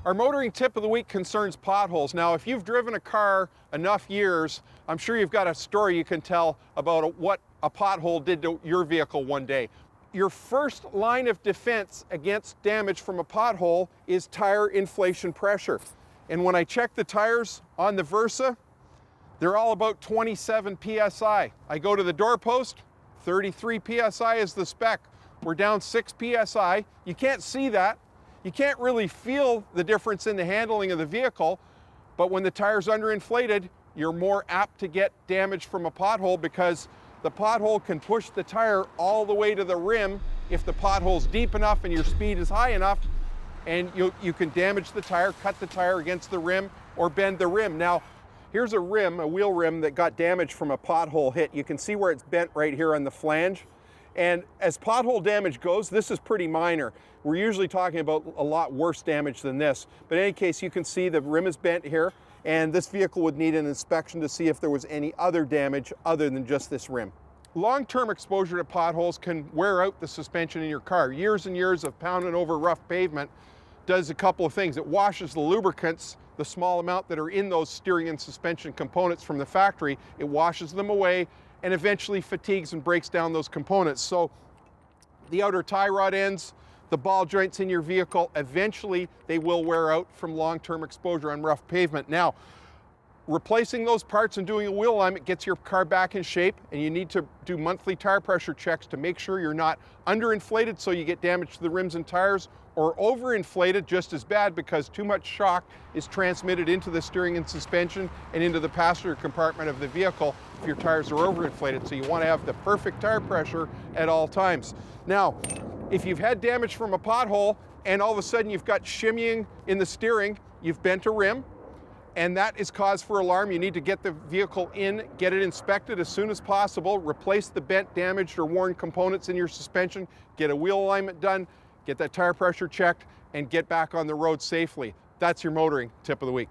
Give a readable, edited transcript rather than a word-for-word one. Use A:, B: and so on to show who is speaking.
A: Our motoring tip of the week concerns potholes. Now, if you've driven a car enough years, I'm sure you've got a story you can tell about what a pothole did to your vehicle one day. Your first line of defense against damage from a pothole is tire inflation pressure. And when I check the tires on the Versa, they're all about 27 PSI. I go to the doorpost, 33 PSI is the spec. We're down 6 PSI. You can't see that. You can't really feel the difference in the handling of the vehicle, but when the tire's underinflated, you're more apt to get damage from a pothole because the pothole can push the tire all the way to the rim if the pothole's deep enough and your speed is high enough, and you can damage the tire, cut the tire against the rim, or bend the rim. Now, here's a rim, a wheel rim that got damaged from a pothole hit. You can see where it's bent right here on the flange. And as pothole damage goes, this is pretty minor. We're usually talking about a lot worse damage than this. But in any case, you can see the rim is bent here, and this vehicle would need an inspection to see if there was any other damage other than just this rim. Long-term exposure to potholes can wear out the suspension in your car. Years and years of pounding over rough pavement does a couple of things. It washes the lubricants, the small amount that are in those steering and suspension components from the factory, it washes them away and eventually fatigues and breaks down those components. So the outer tie rod ends, the ball joints in your vehicle, eventually they will wear out from long-term exposure on rough pavement. Now, replacing those parts and doing a wheel alignment gets your car back in shape, and you need to do monthly tire pressure checks to make sure you're not underinflated so you get damage to the rims and tires, or overinflated, just as bad, because too much shock is transmitted into the steering and suspension and into the passenger compartment of the vehicle if your tires are overinflated. So you want to have the perfect tire pressure at all times. Now, if you've had damage from a pothole and all of a sudden you've got shimmying in the steering, you've bent a rim, and that is cause for alarm. You need to get the vehicle in, get it inspected as soon as possible, replace the bent, damaged, or worn components in your suspension, get a wheel alignment done, get that tire pressure checked, and get back on the road safely. That's your motoring tip of the week.